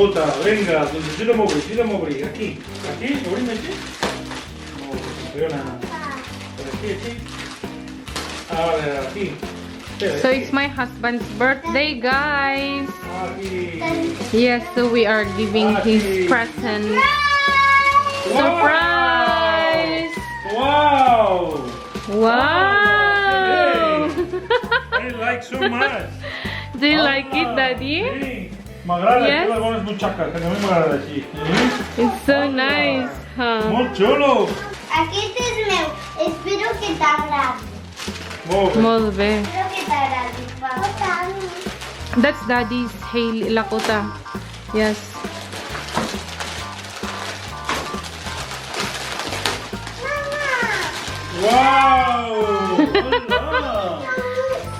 fruta. Venga, tira mogri. Aquí, mogri mechi. No veo nada. Por aquí. A ver, aquí. So it's my husband's birthday, guys. Aquí. Yes, so we are giving his present. Surprise! Wow! Wow! I like so much. Do you like it, Daddy? Sí. M'agrada, Yes. que les bones butxaques, que també m'agrada així. It's so nice, huh? Molt xulo! Aquest és meu. Espero que t'agradi. Molt bé. Molt bé. Espero que t'agradi, papa. That's Daddy's Hailey Lakota. Yes. Wow! Hola!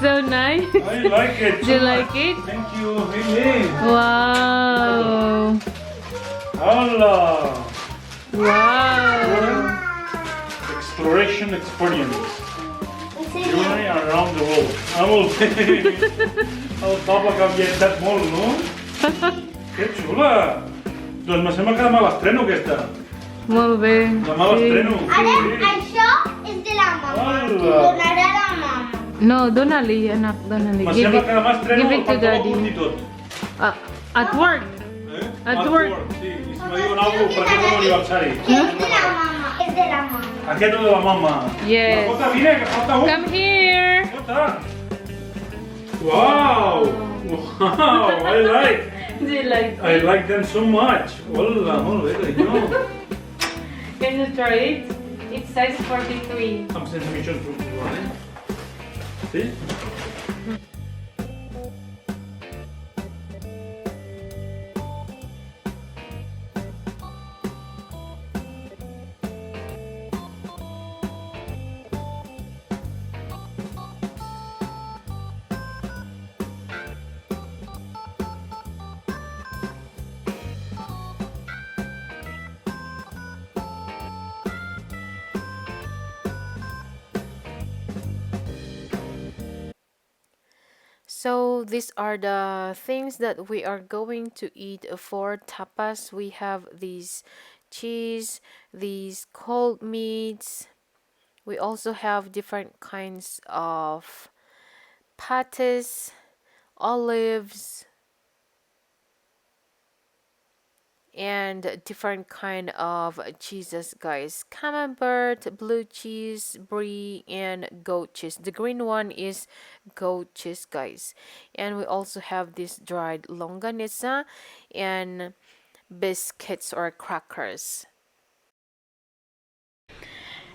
So nice. I like it. Do you like it? Thank you, Hailey. Wow. Hola! Wow. Exploration experience. Ensenya'm. Journey around the world. El poble que ha ambientat molt, no? Que xula! Doncs me sembla que demà l'estreno, aquesta. Molt bé. Demà l'estreno. Ara, això és de la mama. Hola. T'ho donarà la mama. No, dona-li, anak, dona-li. Me sembla que demà estreno give el it to pantaló Daddy. curt i tot. At work. At work. Sí, i si me diuen alguna cosa perquè és l'aniversari. És de la mama. És de la mama. Aquest és de la mama. Yes. Escolta, vine, que falta un. Come here. Escolta. Wow! Wow, I like. Do you like I like them so much. Hola, molt bé, carinyo. Can you try it? It's size 43. Amb sense mitjons fructuals, eh? Sí? So these are the things that we are going to eat for tapas. We have these cheese, these cold meats. We also have different kinds of pates, olives, and different kind of cheeses, guys. Camembert, blue cheese, brie, and goat cheese. The green one is goat cheese, guys. And we also have this dried longanisa and biscuits or crackers.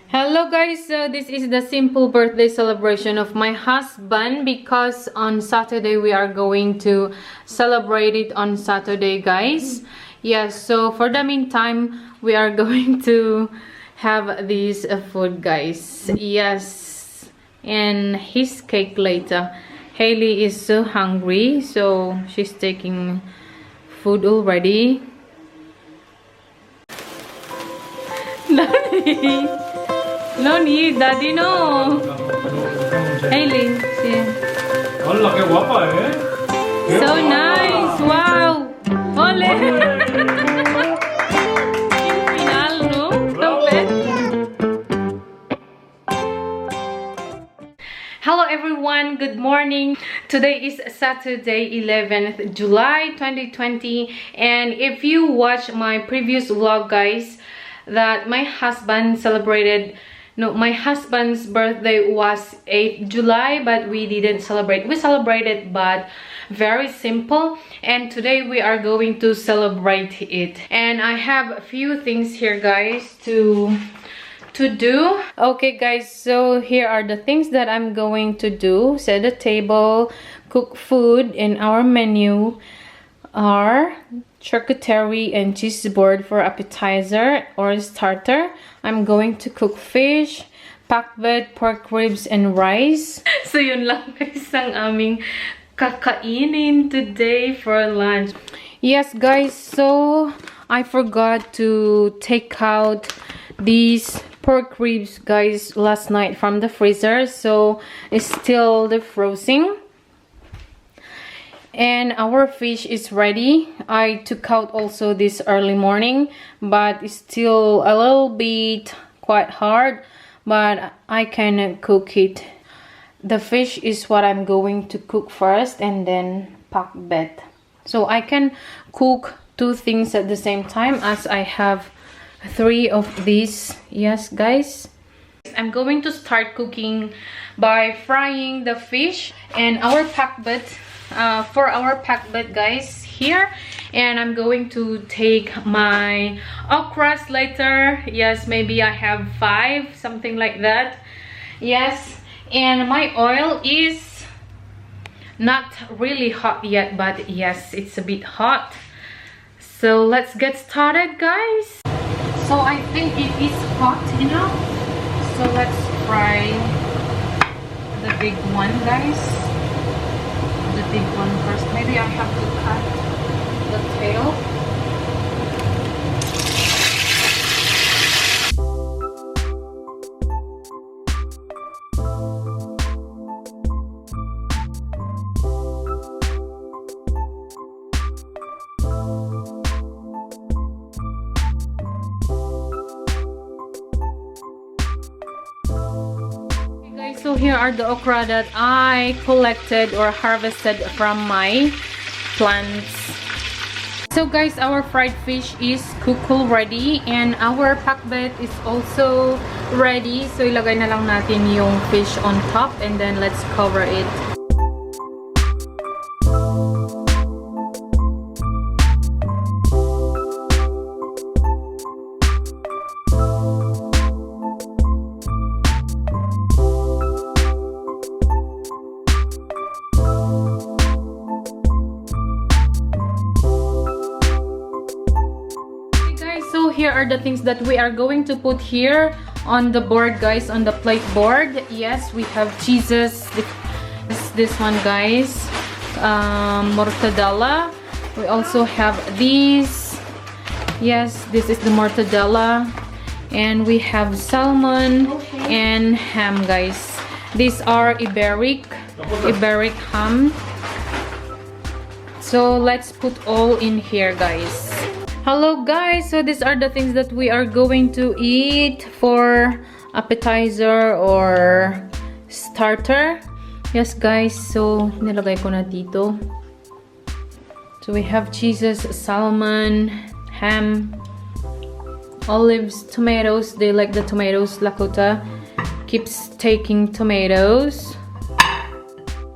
Hello guys, so this is the simple birthday celebration of my husband because on Saturday we are going to celebrate it on Saturday, guys. Yes, so for the meantime we are going to have this food, guys. Yes, and his cake later. Hailey is so hungry, so she's taking food already. Daddy, no need, Daddy, no. Hailey, see. Hola, qué guapa, eh? Qué So guapa. nice, wow. Ole. Final, no? Complete. Hello everyone, good morning. Today is Saturday 11th July 2020, and if you watch my previous vlog, guys, that my husband's birthday was 8th July, but we didn't celebrate. We celebrated, but very simple, and today we are going to celebrate it. And I have a few things here, guys, to do. Okay guys, so here are the things that I'm going to do. Set the table, cook food. In our menu are charcuterie and cheese board for appetizer or starter. I'm going to cook fish, pakbet, pork ribs, and rice. So yun lang guys ang aming kakainin today for lunch. Yes guys, so I forgot to take out these pork ribs, guys, last night from the freezer, so it's still defrosting. And our fish is ready. I took out also this early morning, but it's still a little bit quite hard, but I can cook it. The fish is what I'm going to cook first and then pack bed. So I can cook two things at the same time as I have 3 of these. Yes, guys. I'm going to start cooking by frying the fish and our pack bed. For our pack bed, guys, here, and I'm going to take my okras later. Yes, maybe I have 5, something like that. Yes, and my oil is not really hot yet, but yes, it's a bit hot. So let's get started, guys. So I think it is hot enough, so let's fry the big one, guys. The big one first. Maybe I have to cut the tail. So here are the okra that I collected or harvested from my plants. So guys, our fried fish is cooked already and our pack bed is also ready. So ilagay na lang natin yung fish on top and then let's cover it. Here are the things that we are going to put here on the board, guys, on the plate board. Yes, we have cheeses. This one, guys, mortadella. We also have these. Yes, this is the mortadella, and we have salmon and ham, guys. These are Iberic ham. So let's put all in here, guys. Hello guys, so these are the things that we are going to eat for appetizer or starter. Yes guys, so nilagay ko na dito. So we have cheeses, salmon, ham, olives, tomatoes. They like the tomatoes. Lakota keeps taking tomatoes.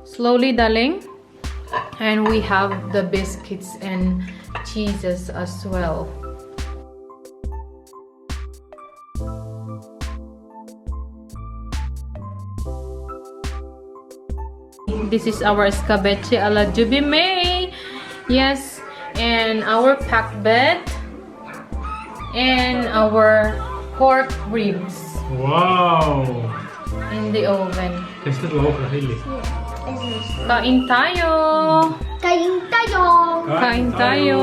Slowly, darling. And we have the biscuits and cheeses as well. This is our escabeche a la Juby May. Yes, and our pack bed and our pork ribs. Wow! In the oven. Este es la otra, Hailey. Kain tayo! Kain tayo! Kain tayo!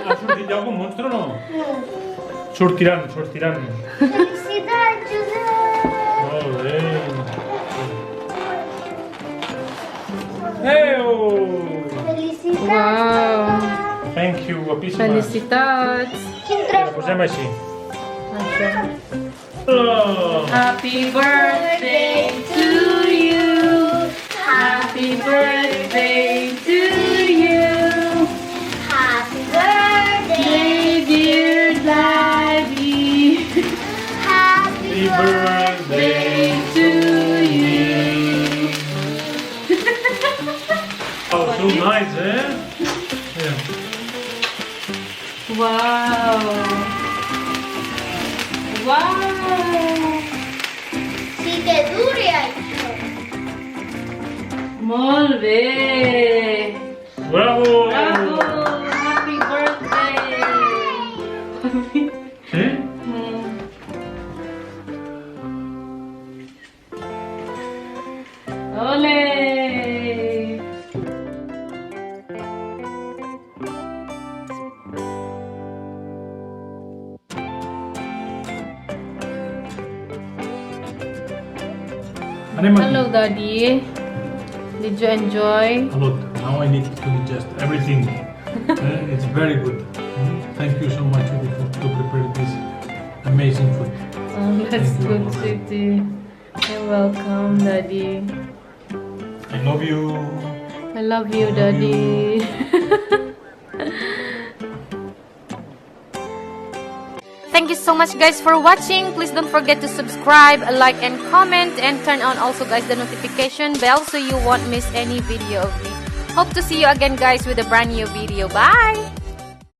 ¿Ha surtido algún monstruo o no? Sortiran. Felicidades, Josep! Molt bé. Felicidades! Wow! Thank you, guapíssima. Felicitats! La posem així. Oh. Happy birthday to you! Happy birthday to you! Happy birthday, dear Daddy! happy Birthday to you! Oh, so nice, eh? Yeah. Wow! Wow! Sí que dure això. Molt bé! Bravo! Bravo! Happy birthday! Sí? Hello, Daddy. Did you enjoy? A lot. Now I need to digest everything. It's very good. Thank you so much to prepare this amazing food. Oh, that's Thank you, good, Mama. sweetie. You're welcome, Daddy. I love you. I love you, Daddy. Thank you so much, guys, for watching. Please don't forget to subscribe, like, and comment, and turn on also, guys, the notification bell so you won't miss any video of me. Hope to see you again, guys, with a brand new video. Bye!